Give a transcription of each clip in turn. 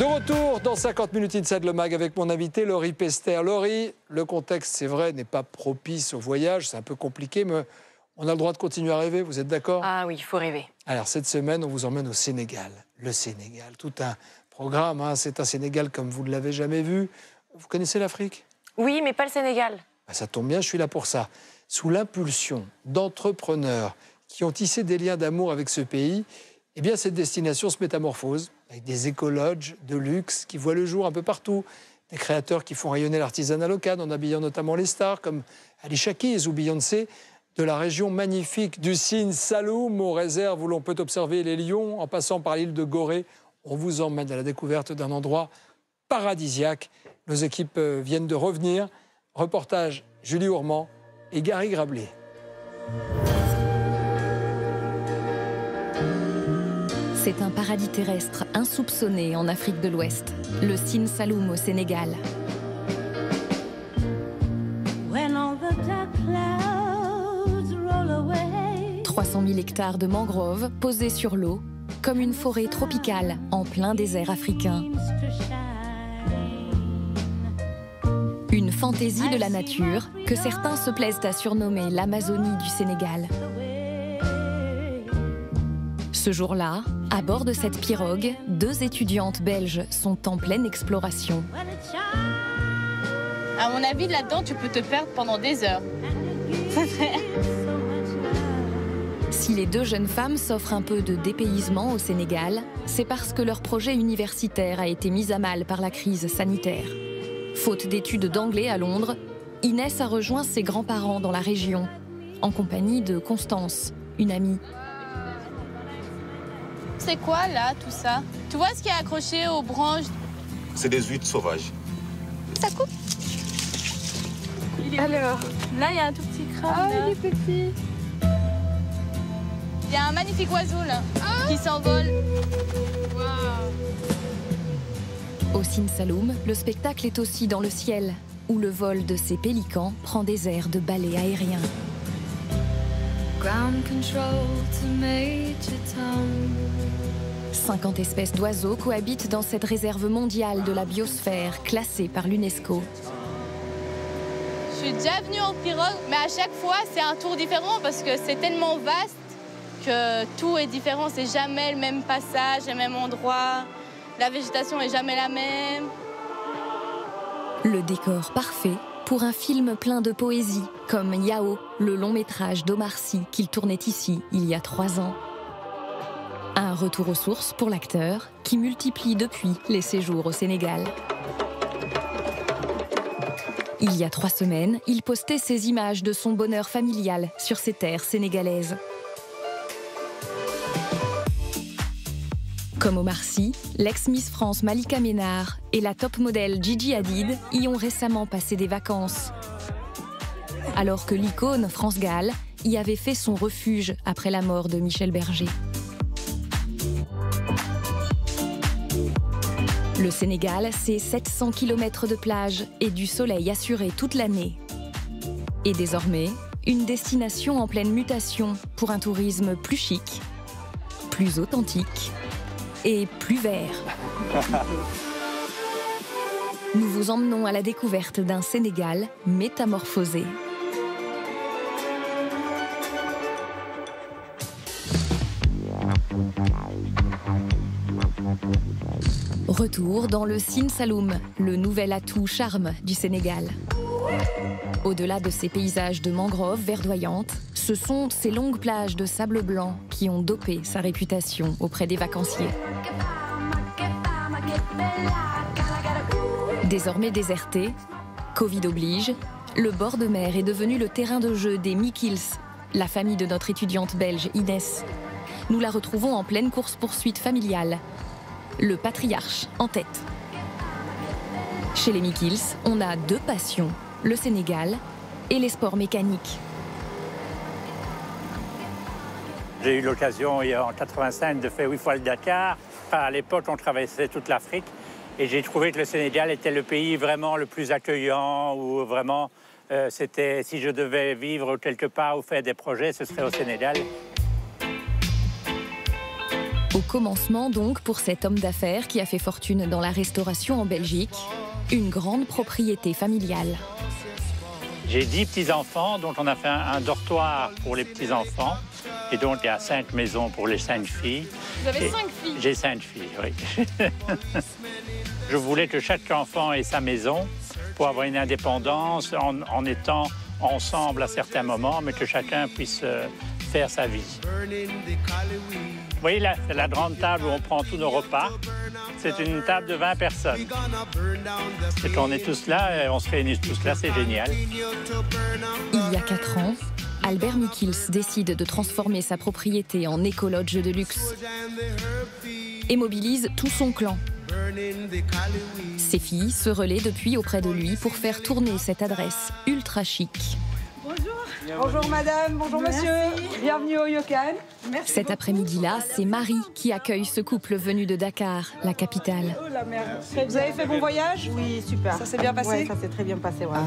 De retour dans 50 minutes Inside le Mag avec mon invité Laurie Pester. Laurie, le contexte, c'est vrai, n'est pas propice au voyage, c'est un peu compliqué, mais on a le droit de continuer à rêver, vous êtes d'accord? Ah oui, il faut rêver. Alors cette semaine, on vous emmène au Sénégal. Le Sénégal, tout un programme, hein. C'est un Sénégal comme vous ne l'avez jamais vu. Vous connaissez l'Afrique? Oui, mais pas le Sénégal. Ben, ça tombe bien, je suis là pour ça. Sous l'impulsion d'entrepreneurs qui ont tissé des liens d'amour avec ce pays, eh bien cette destination se métamorphose avec des écologes de luxe qui voient le jour un peu partout. Des créateurs qui font rayonner l'artisanat local en habillant notamment les stars comme Alicia Keys ou Beyoncé. De la région magnifique du Sine Saloum aux réserves où l'on peut observer les lions en passant par l'île de Gorée. On vous emmène à la découverte d'un endroit paradisiaque. Nos équipes viennent de revenir. Reportage Julie Ourmand et Gary Grablé. C'est un paradis terrestre insoupçonné en Afrique de l'Ouest, le Sine Saloum au Sénégal. 300 000 hectares de mangroves posés sur l'eau, comme une forêt tropicale en plein désert africain. Une fantaisie de la nature que certains se plaisent à surnommer l'Amazonie du Sénégal. Ce jour-là, à bord de cette pirogue, 2 étudiantes belges sont en pleine exploration. À mon avis, là-dedans, tu peux te perdre pendant des heures. Si les 2 jeunes femmes s'offrent un peu de dépaysement au Sénégal, c'est parce que leur projet universitaire a été mis à mal par la crise sanitaire. Faute d'études d'anglais à Londres, Inès a rejoint ses grands-parents dans la région, en compagnie de Constance, une amie. C'est quoi, là, tout ça? Tu vois ce qui est accroché aux branches? C'est des huîtres sauvages. Ça coupe? Alors, là, il y a un tout petit crabe. Ah, il est petit. Il y a un magnifique oiseau, là, qui s'envole. Au Sine Saloum, le spectacle est aussi dans le ciel, où le vol de ces pélicans prend des airs de ballet aérien. 50 espèces d'oiseaux cohabitent dans cette réserve mondiale de la biosphère classée par l'UNESCO. Je suis déjà venue en pirogue, mais à chaque fois, c'est un tour différent parce que c'est tellement vaste que tout est différent. C'est jamais le même passage, le même endroit. La végétation est jamais la même. Le décor parfait pour un film plein de poésie, comme Yao, le long métrage d'Omar Sy qu'il tournait ici il y a 3 ans. Un retour aux sources pour l'acteur qui multiplie depuis les séjours au Sénégal. Il y a 3 semaines, il postait ses images de son bonheur familial sur ces terres sénégalaises. Comme Omar Sy, l'ex-Miss France Malika Ménard et la top modèle Gigi Hadid y ont récemment passé des vacances. Alors que l'icône France Gall y avait fait son refuge après la mort de Michel Berger. Le Sénégal, c'est 700 km de plage et du soleil assuré toute l'année. Et désormais, une destination en pleine mutation pour un tourisme plus chic, plus authentique et plus vert. Nous vous emmenons à la découverte d'un Sénégal métamorphosé. Retour dans le Sine Saloum, le nouvel atout charme du Sénégal. Au-delà de ces paysages de mangroves verdoyantes, ce sont ces longues plages de sable blanc qui ont dopé sa réputation auprès des vacanciers. Désormais déserté, Covid oblige, le bord de mer est devenu le terrain de jeu des Mikils, la famille de notre étudiante belge Inès. Nous la retrouvons en pleine course-poursuite familiale. Le patriarche en tête. Chez les Mikils, on a 2 passions, le Sénégal et les sports mécaniques. J'ai eu l'occasion, en 85, de faire 8 fois le Dakar. À l'époque, on traversait toute l'Afrique et j'ai trouvé que le Sénégal était le pays vraiment le plus accueillant, où vraiment, c'était, si je devais vivre quelque part ou faire des projets, ce serait au Sénégal. Au commencement donc, pour cet homme d'affaires qui a fait fortune dans la restauration en Belgique, une grande propriété familiale. J'ai 10 petits-enfants, donc on a fait un dortoir pour les petits-enfants. Et donc il y a 5 maisons pour les 5 filles. Vous avez 5 filles? J'ai 5 filles, oui. Je voulais que chaque enfant ait sa maison pour avoir une indépendance en étant ensemble à certains moments, mais que chacun puisse faire sa vie. Vous voyez là, c'est la grande table où on prend tous nos repas. C'est une table de 20 personnes. Et quand on est tous là, on se réunit tous là, c'est génial. Il y a 4 ans, Albert Michiels décide de transformer sa propriété en écolodge de luxe et mobilise tout son clan. Ses filles se relaient depuis auprès de lui pour faire tourner cette adresse ultra chic. Bonjour madame, bonjour monsieur, bienvenue au Yokan. Cet après-midi-là, c'est Marie qui accueille ce couple venu de Dakar, la capitale. Oh la merde. Vous avez fait bon voyage? Oui, super. Ça s'est bien passé? Oui, ça s'est très bien passé, ouais.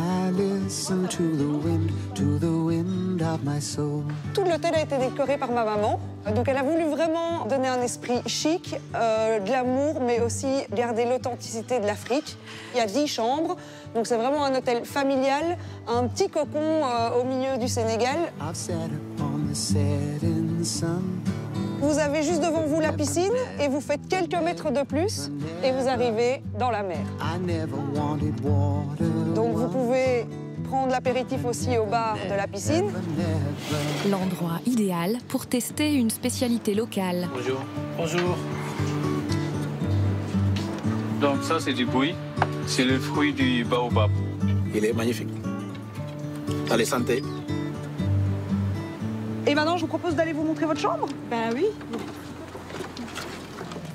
Tout l'hôtel a été décoré par ma maman. Donc elle a voulu vraiment donner un esprit chic, glamour, mais aussi garder l'authenticité de l'Afrique. Il y a 10 chambres, donc c'est vraiment un hôtel familial, un petit cocon au milieu du Sénégal. Vous avez juste devant vous la piscine et vous faites quelques mètres de plus et vous arrivez dans la mer. Donc vous pouvez prendre l'apéritif aussi au bar de la piscine. L'endroit idéal pour tester une spécialité locale. Bonjour. Bonjour. Donc ça c'est du buis, c'est le fruit du baobab. Il est magnifique. Allez, santé. Et maintenant, je vous propose d'aller vous montrer votre chambre? Ben oui.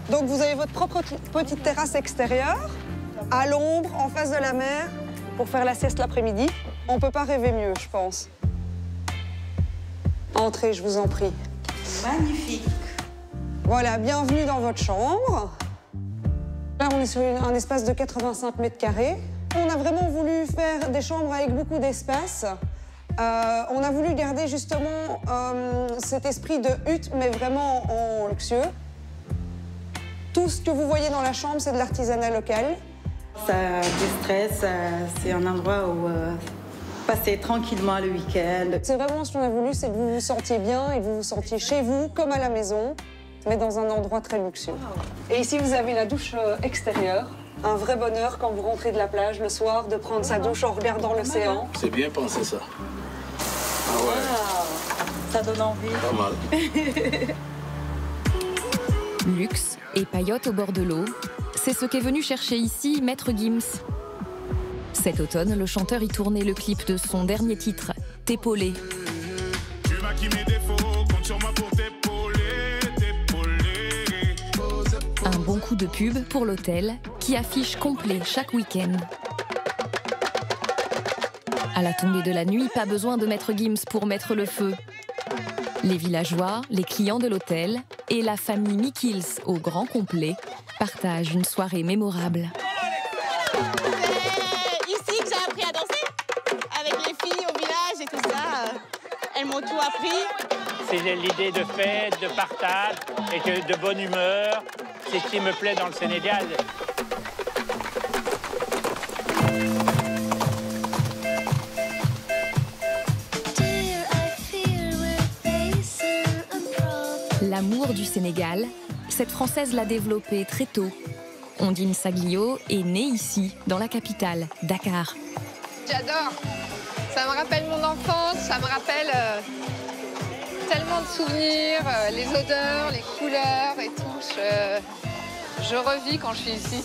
Donc vous avez votre propre petite terrasse extérieure, à l'ombre, en face de la mer, pour faire la sieste l'après-midi. On ne peut pas rêver mieux, je pense. Entrez, je vous en prie. Magnifique. Voilà, bienvenue dans votre chambre. Là, on est sur un espace de 85 mètres carrés. On a vraiment voulu faire des chambres avec beaucoup d'espace. On a voulu garder justement cet esprit de hutte, mais vraiment en luxueux. Tout ce que vous voyez dans la chambre, c'est de l'artisanat local. Ça déstresse, c'est un endroit où passer tranquillement le week-end. C'est vraiment ce qu'on a voulu, c'est que vous vous sentiez bien et que vous vous sentiez chez vous, comme à la maison, mais dans un endroit très luxueux. Et ici, vous avez la douche extérieure. Un vrai bonheur quand vous rentrez de la plage le soir, de prendre sa douche en regardant l'océan. C'est bien pensé, ça. Ah ouais. Wow. Ça donne envie. Pas mal. Luxe et paillotes au bord de l'eau, c'est ce qu'est venu chercher ici Maître Gims. Cet automne, le chanteur y tournait le clip de son dernier titre, T'épauler. Un bon coup de pub pour l'hôtel qui affiche complet chaque week-end. À la tombée de la nuit, pas besoin de Maître Gims pour mettre le feu. Les villageois, les clients de l'hôtel et la famille Michiels au grand complet partagent une soirée mémorable. C'est ici que j'ai appris à danser, avec les filles au village et tout ça. Elles m'ont tout appris. C'est l'idée de fête, de partage et de bonne humeur. C'est ce qui me plaît dans le Sénégal. L'amour du Sénégal, cette Française l'a développé très tôt. Ondine Saglio est née ici, dans la capitale, Dakar. J'adore. Ça me rappelle mon enfance, ça me rappelle tellement de souvenirs, les odeurs, les couleurs et tout. Je revis quand je suis ici.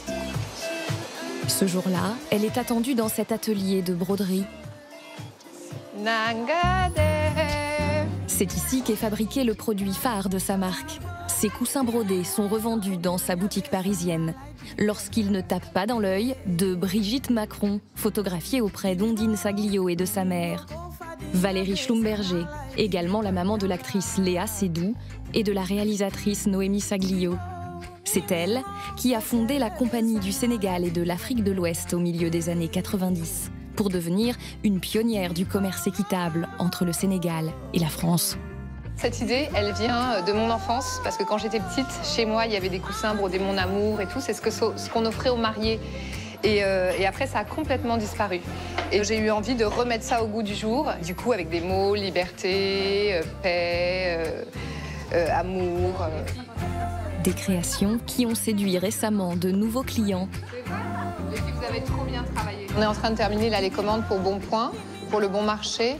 Ce jour-là, elle est attendue dans cet atelier de broderie. Nangade. C'est ici qu'est fabriqué le produit phare de sa marque. Ses coussins brodés sont revendus dans sa boutique parisienne. Lorsqu'il ne tape pas dans l'œil de Brigitte Macron, photographiée auprès d'Ondine Saglio et de sa mère. Valérie Schlumberger, également la maman de l'actrice Léa Seydoux et de la réalisatrice Noémie Saglio. C'est elle qui a fondé la Compagnie du Sénégal et de l'Afrique de l'Ouest au milieu des années 90. Pour devenir une pionnière du commerce équitable entre le Sénégal et la France. Cette idée, elle vient de mon enfance, parce que quand j'étais petite, chez moi, il y avait des coussins brodés Mon Amour et tout. C'est ce qu'on offrait aux mariés. Et après, ça a complètement disparu. Et j'ai eu envie de remettre ça au goût du jour, du coup, avec des mots, liberté, paix, amour. Des créations qui ont séduit récemment de nouveaux clients. Les filles, vous avez trop bien travaillé. On est en train de terminer là, les commandes pour Bonpoint, pour Le Bon Marché.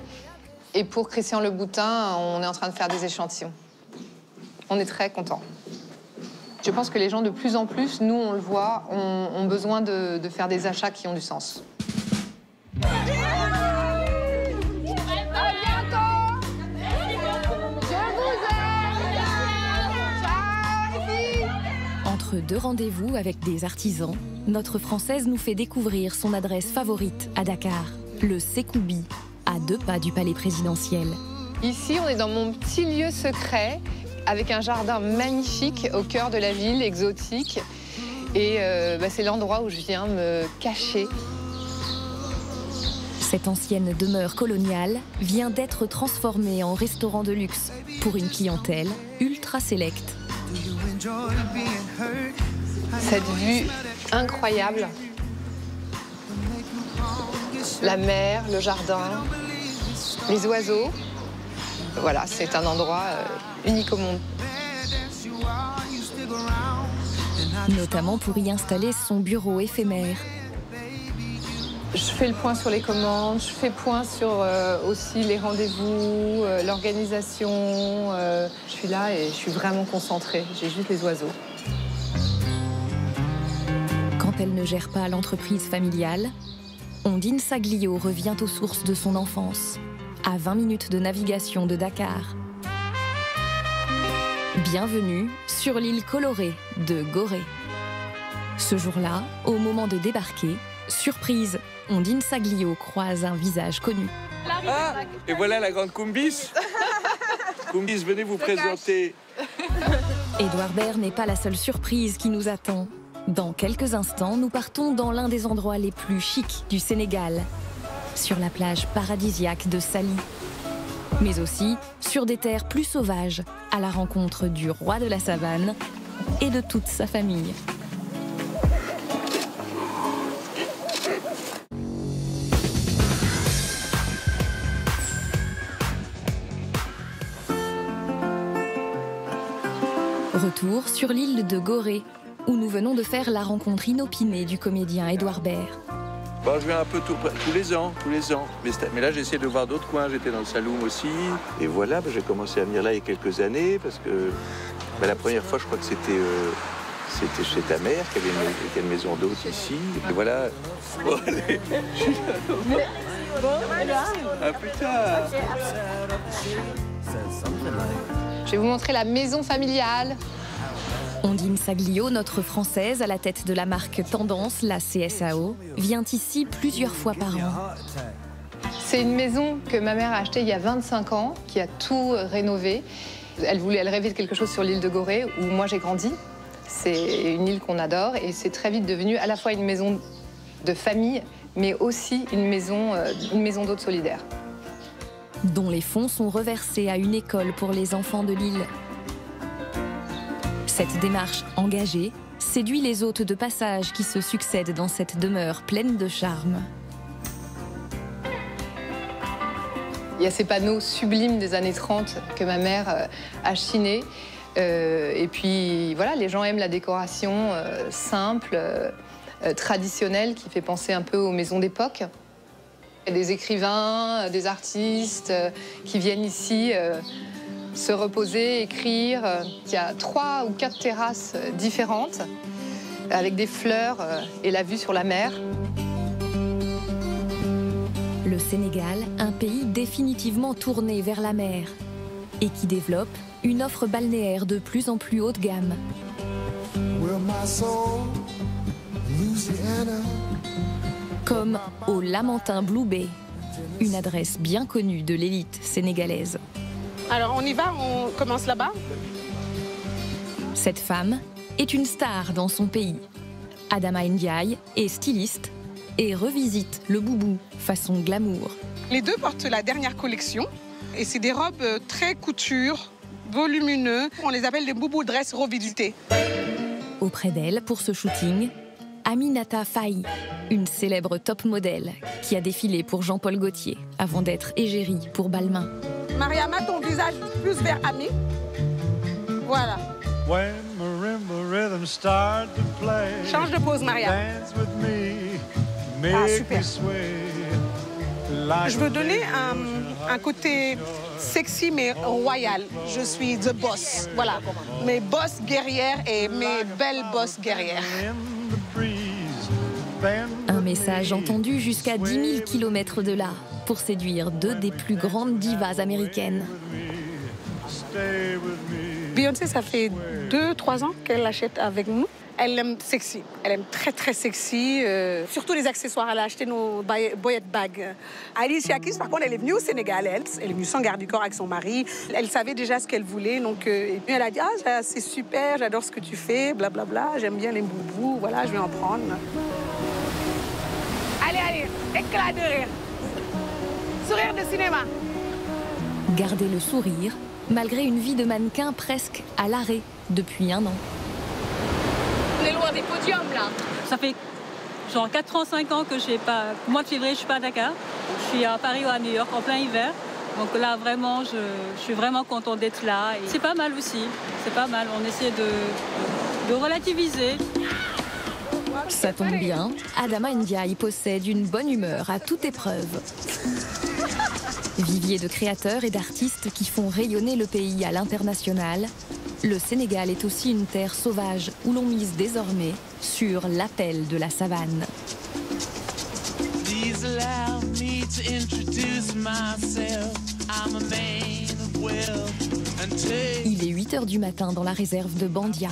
Et pour Christian Louboutin, on est en train de faire des échantillons. On est très contents. Je pense que les gens, de plus en plus, nous, on le voit, ont besoin de faire des achats qui ont du sens. Entre deux rendez-vous avec des artisans, notre Française nous fait découvrir son adresse favorite à Dakar, le Sekoubi, à 2 pas du palais présidentiel. Ici, on est dans mon petit lieu secret, avec un jardin magnifique au cœur de la ville, exotique. Et c'est l'endroit où je viens me cacher. Cette ancienne demeure coloniale vient d'être transformée en restaurant de luxe pour une clientèle ultra sélecte. Cette vue incroyable, la mer, le jardin, les oiseaux. Voilà, c'est un endroit unique au monde. Notamment pour y installer son bureau éphémère. Je fais le point sur les commandes, je fais point sur aussi les rendez-vous, l'organisation. Je suis là et je suis vraiment concentrée, j'ai juste les oiseaux. Quand elle ne gère pas l'entreprise familiale, Ondine Saglio revient aux sources de son enfance, à 20 minutes de navigation de Dakar. Bienvenue sur l'île colorée de Gorée. Ce jour-là, au moment de débarquer, surprise, Ondine Saglio croise un visage connu. Ah, et voilà la grande Kumbis. Kumbis, venez vous présenter. Édouard Baird n'est pas la seule surprise qui nous attend. Dans quelques instants, nous partons dans l'un des endroits les plus chics du Sénégal, sur la plage paradisiaque de Saly, mais aussi sur des terres plus sauvages, à la rencontre du roi de la savane et de toute sa famille. Retour sur l'île de Gorée, où nous venons de faire la rencontre inopinée du comédien Édouard Baird. Bon, je viens un peu tous les ans. Mais là, j'essaie de voir d'autres coins. J'étais dans le Saloum aussi. Et voilà, j'ai commencé à venir là il y a quelques années parce que la première fois, je crois que c'était chez ta mère qui avait une maison d'hôte ici. Et voilà. Bon, allez. Ah putain. Je vais vous montrer la maison familiale. Ondine Saglio, notre Française à la tête de la marque Tendance, la CSAO, vient ici plusieurs fois par an. C'est une maison que ma mère a achetée il y a 25 ans, qui a tout rénové. Elle rêvait de quelque chose sur l'île de Gorée, où moi j'ai grandi. C'est une île qu'on adore et c'est très vite devenu à la fois une maison de famille, mais aussi une maison d'hôtes solidaire. Dont les fonds sont reversés à une école pour les enfants de l'île. Cette démarche engagée séduit les hôtes de passage qui se succèdent dans cette demeure pleine de charme. Il y a ces panneaux sublimes des années 30 que ma mère a chinés. Et puis voilà, les gens aiment la décoration simple, traditionnelle, qui fait penser un peu aux maisons d'époque. Il y a des écrivains, des artistes qui viennent ici se reposer, écrire. Il y a 3 ou 4 terrasses différentes avec des fleurs et la vue sur la mer. Le Sénégal, un pays définitivement tourné vers la mer et qui développe une offre balnéaire de plus en plus haut de gamme. Comme au Lamentin Blue Bay, une adresse bien connue de l'élite sénégalaise. Alors on y va, on commence là-bas. Cette femme est une star dans son pays. Adama Ndiaye est styliste et revisite le boubou façon glamour. Les deux portent la dernière collection. Et c'est des robes très couture, volumineux. On les appelle des boubou dress revisitées. Auprès d'elle, pour ce shooting, Aminata Faye, une célèbre top modèle qui a défilé pour Jean-Paul Gaultier avant d'être égérie pour Balmain. Mariama, ton visage plus vers Ami. Voilà. Change de pose, Mariama. Ah, super. Je veux donner un côté sexy mais royal. Je suis the boss, voilà. Mes boss guerrières et mes belles boss guerrières. Un message entendu jusqu'à 10 000 km de là pour séduire deux des plus grandes divas américaines. Beyoncé, ça fait 2-3 ans qu'elle l'achète avec nous. Elle aime sexy, elle aime très très sexy, surtout les accessoires. Elle a acheté nos boyette bags. Alicia Keys, par contre, elle est venue au Sénégal, elle est venue sans garde du corps avec son mari. Elle savait déjà ce qu'elle voulait, donc et puis elle a dit « Ah, c'est super, j'adore ce que tu fais, blablabla, j'aime bien les boubous, voilà, je vais en prendre. » Allez, allez, éclat de rire. Sourire de cinéma. Garder le sourire, malgré une vie de mannequin presque à l'arrêt depuis 1 an. On est loin des podiums, là. Ça fait genre 4 ans, 5 ans que je sais pas. Au mois de février, je suis pas à Dakar. Je suis à Paris ou à New York en plein hiver. Donc là, vraiment, je suis vraiment contente d'être là. Et c'est pas mal aussi. C'est pas mal. On essaie de relativiser. Ça tombe bien, Adama Ndiaye possède une bonne humeur à toute épreuve. Vivier de créateurs et d'artistes qui font rayonner le pays à l'international, le Sénégal est aussi une terre sauvage où l'on mise désormais sur l'appel de la savane. Il est 8 h du matin dans la réserve de Bandia.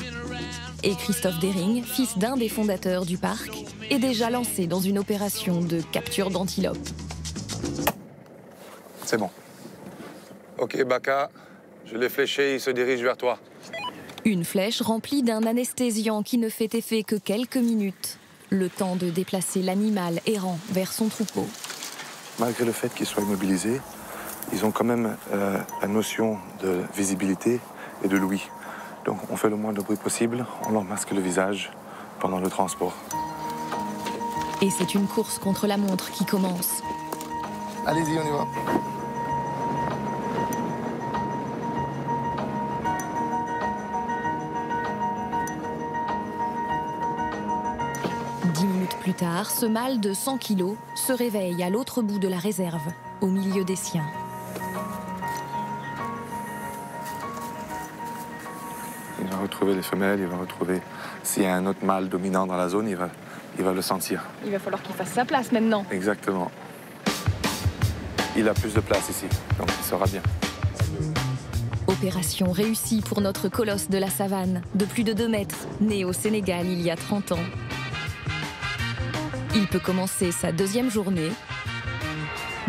Et Christophe Dering, fils d'un des fondateurs du parc, est déjà lancé dans une opération de capture d'antilopes. C'est bon. Ok, Baka, je l'ai fléché, il se dirige vers toi. Une flèche remplie d'un anesthésiant qui ne fait effet que quelques minutes. Le temps de déplacer l'animal errant vers son troupeau. Malgré le fait qu'ils soient immobilisés, ils ont quand même la notion de visibilité et de l'ouïe. Donc on fait le moins de bruit possible, on leur masque le visage pendant le transport. Et c'est une course contre la montre qui commence. Allez-y, on y va. Plus tard, ce mâle de 100 kilos se réveille à l'autre bout de la réserve, au milieu des siens. Il va retrouver les femelles, il va retrouver s'il y a un autre mâle dominant dans la zone, il va le sentir. Il va falloir qu'il fasse sa place maintenant. Exactement. Il a plus de place ici, donc il sera bien. Opération réussie pour notre colosse de la savane, de plus de 2 mètres, né au Sénégal il y a 30 ans. Il peut commencer sa 2e journée.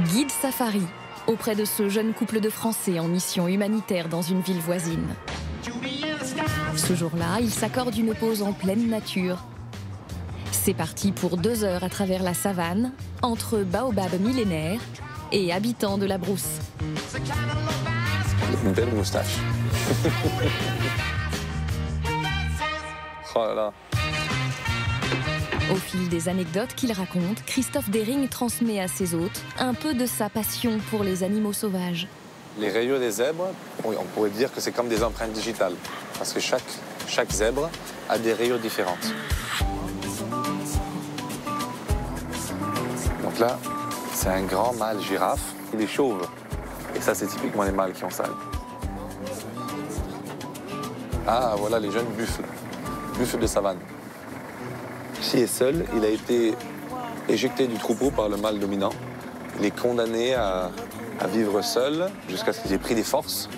Guide safari auprès de ce jeune couple de Français en mission humanitaire dans une ville voisine. Ce jour-là, il s'accorde une pause en pleine nature. C'est parti pour 2 heures à travers la savane, entre baobabs millénaires et habitants de la brousse. Une belle moustache. Oh là là. Au fil des anecdotes qu'il raconte, Christophe Dering transmet à ses hôtes un peu de sa passion pour les animaux sauvages. Les rayures des zèbres, on pourrait dire que c'est comme des empreintes digitales, parce que chaque zèbre a des rayures différentes. Donc là, c'est un grand mâle girafe, il est chauve. Et ça, c'est typiquement les mâles qui ont ça. Ah, voilà les jeunes buffles de savane. S'il est seul, il a été éjecté du troupeau par le mâle dominant. Il est condamné à vivre seul jusqu'à ce qu'il ait pris des forces.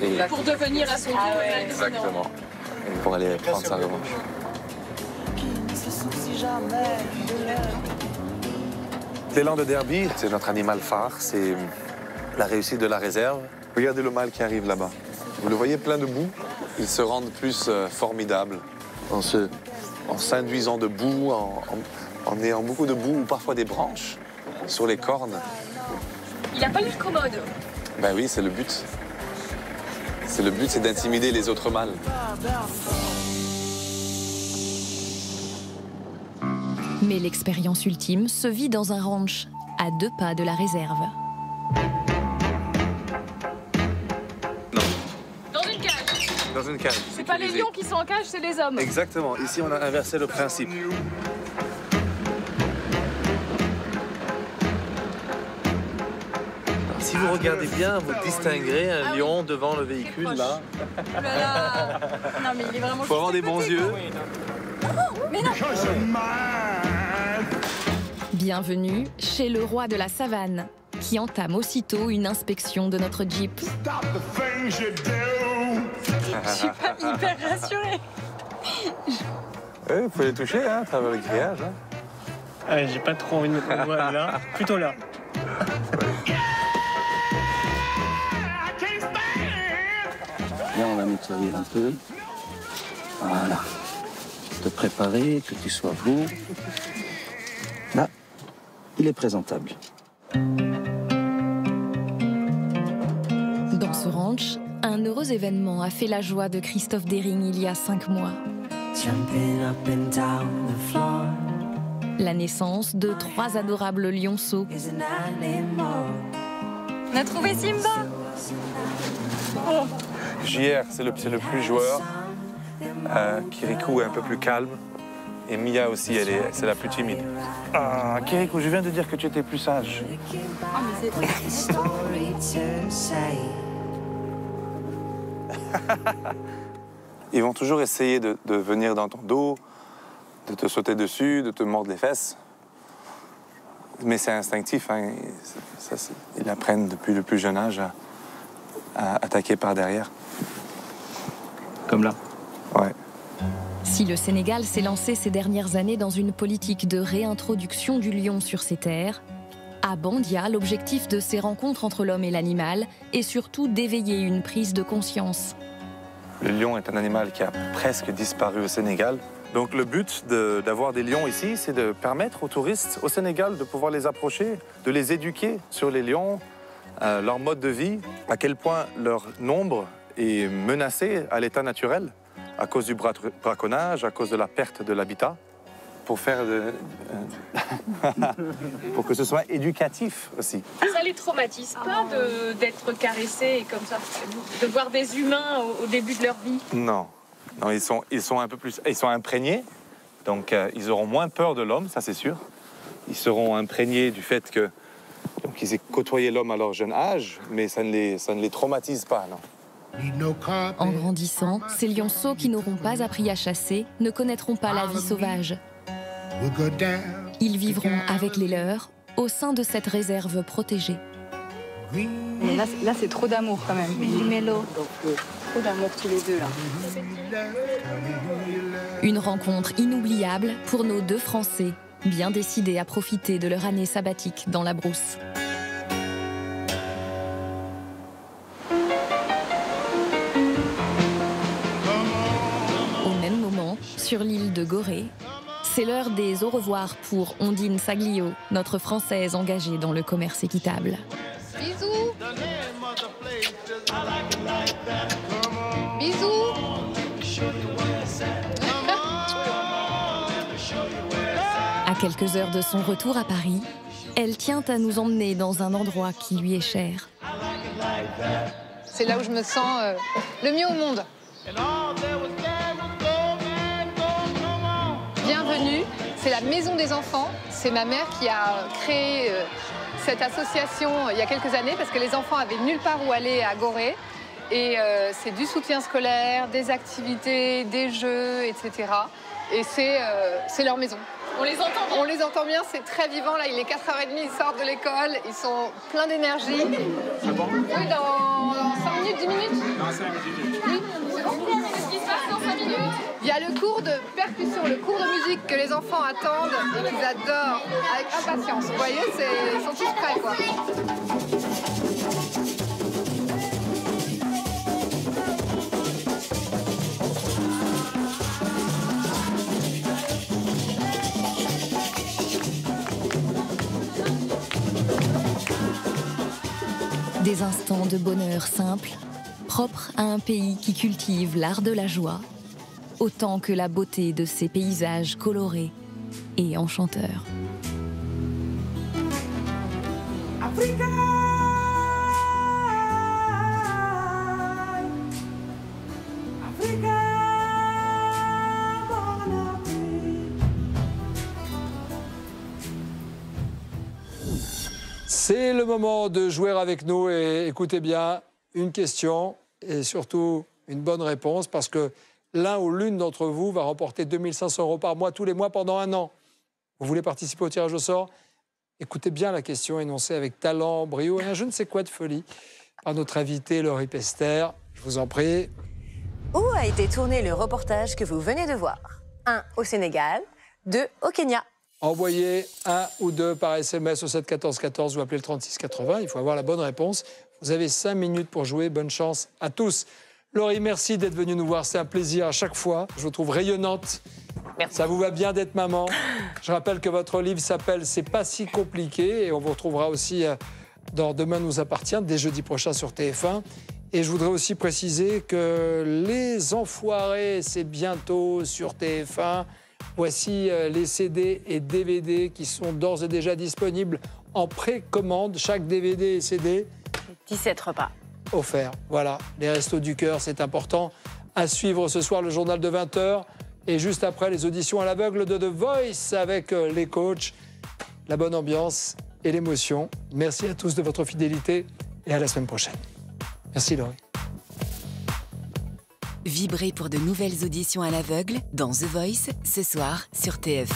Et... Pour devenir à son tour le Exactement. Et pour aller prendre sa revanche. L'élan de Derby, c'est notre animal phare, c'est la réussite de la réserve. Regardez le mâle qui arrive là-bas. Vous le voyez plein de boue. Ils se rendent plus formidables en s'induisant de boue, en ayant beaucoup de boue ou parfois des branches sur les cornes. Il n'a pas l'air commode. Ben oui, c'est le but. C'est le but, c'est d'intimider les autres mâles. Mais l'expérience ultime se vit dans un ranch, à 2 pas de la réserve. Dans une cage. Dans une cage. C'est pas les lions qui sont en cage, c'est les hommes. Exactement. Ici, on a inversé le principe. Alors, si vous regardez bien, vous distinguerez un lion devant le véhicule, là. Oh là là. Non mais il est vraiment... Il faut avoir des bons yeux. Mais non. Bienvenue chez le roi de la savane, qui entame aussitôt une inspection de notre Jeep. Je suis pas hyper rassurée. Oui, vous pouvez les toucher, hein, à travers le grillage. Hein. Ah, j'ai pas trop envie de me mettre là, plutôt là. Là, on va nettoyer un peu. Voilà. Te préparer, que tu sois beau. Là, il est présentable. Dans ce ranch, un heureux événement a fait la joie de Christophe Dering il y a 5 mois. La naissance de 3 adorables lionceaux. On a trouvé Simba. Oh. JR, c'est le plus joueur. Kirikou est un peu plus calme. Et Mia aussi, c'est la plus timide. Ah, Kirikou, je viens de dire que tu étais plus sage. Ah, mais c'est... Ils vont toujours essayer de venir dans ton dos, de te sauter dessus, de te mordre les fesses. Mais c'est instinctif, hein. Ils apprennent depuis le plus jeune âge à attaquer par derrière. Comme là. Ouais. Si le Sénégal s'est lancé ces dernières années dans une politique de réintroduction du lion sur ses terres, à Bandia, l'objectif de ces rencontres entre l'homme et l'animal est surtout d'éveiller une prise de conscience. Le lion est un animal qui a presque disparu au Sénégal. Donc le but d'avoir des lions ici, c'est de permettre aux touristes au Sénégal de pouvoir les approcher, de les éduquer sur les lions, leur mode de vie, à quel point leur nombre est menacé à l'état naturel à cause du braconnage, à cause de la perte de l'habitat, pour pour que ce soit éducatif aussi. Ça les traumatise pas d'être caressés comme ça, de voir des humains au début de leur vie? Non, non, ils sont un peu plus, ils sont imprégnés, donc ils auront moins peur de l'homme, ça c'est sûr. Ils seront imprégnés du fait que qu'ils aient côtoyé l'homme à leur jeune âge, mais ça ne les traumatise pas, non. En grandissant, ces lionceaux qui n'auront pas appris à chasser ne connaîtront pas la vie sauvage. Ils vivront avec les leurs au sein de cette réserve protégée. Mais là c'est trop d'amour quand même. Mélo. Trop d'amour tous les deux là. Une rencontre inoubliable pour nos 2 Français, bien décidés à profiter de leur année sabbatique dans la brousse. Au même moment, sur l'île de Gorée, c'est l'heure des au revoir pour Ondine Saglio, notre Française engagée dans le commerce équitable. Bisous. Bisous. À quelques heures de son retour à Paris, elle tient à nous emmener dans un endroit qui lui est cher. C'est là où je me sens le mieux au monde. Bienvenue, c'est la Maison des Enfants. C'est ma mère qui a créé cette association il y a quelques années parce que les enfants avaient nulle part où aller à Gorée. Et c'est du soutien scolaire, des activités, des jeux, etc. Et c'est leur maison. On les entend bien. On les entend bien, c'est très vivant. Là, il est 4h30, ils sortent de l'école, ils sont pleins d'énergie. C'est bon? Oui, dans 5 minutes, 10 minutes. Dans 5 minutes. Oui, c'est bon. Qu'est-ce qui se passe dans 5 minutes? Il y a le cours de percussion, le cours de musique que les enfants attendent et qu'ils adorent avec impatience. Vous voyez, ils sont tous prêts, quoi. Des instants de bonheur simple, propres à un pays qui cultive l'art de la joie, autant que la beauté de ses paysages colorés et enchanteurs. Africa! Africa! C'est le moment de jouer avec nous et écoutez bien, une question et surtout une bonne réponse parce que l'un ou l'une d'entre vous va remporter 2 500 € par mois tous les mois pendant 1 an. Vous voulez participer au tirage au sort? Écoutez bien la question énoncée avec talent, brio et un je ne sais quoi de folie par notre invité Laurie Pester. Je vous en prie. Où a été tourné le reportage que vous venez de voir? 1 au Sénégal, 2 au Kenya. Envoyez 1 ou 2 par SMS au 7 14 14 ou appelez le 36 80. Il faut avoir la bonne réponse. Vous avez 5 minutes pour jouer. Bonne chance à tous. Laurie, merci d'être venue nous voir. C'est un plaisir à chaque fois. Je vous trouve rayonnante. Merci. Ça vous va bien d'être maman. Je rappelle que votre livre s'appelle « C'est pas si compliqué » et on vous retrouvera aussi dans Demain nous appartient, dès jeudi prochain sur TF1. Et je voudrais aussi préciser que Les Enfoirés, c'est bientôt sur TF1. Voici les CD et DVD qui sont d'ores et déjà disponibles en précommande. Chaque DVD et CD. 17 repas. Offert. Voilà, les Restos du Cœur, c'est important. À suivre ce soir le journal de 20h. Et juste après, les auditions à l'aveugle de The Voice avec les coachs. La bonne ambiance et l'émotion. Merci à tous de votre fidélité et à la semaine prochaine. Merci Laurie. Vibrez pour de nouvelles auditions à l'aveugle dans The Voice, ce soir sur TF1.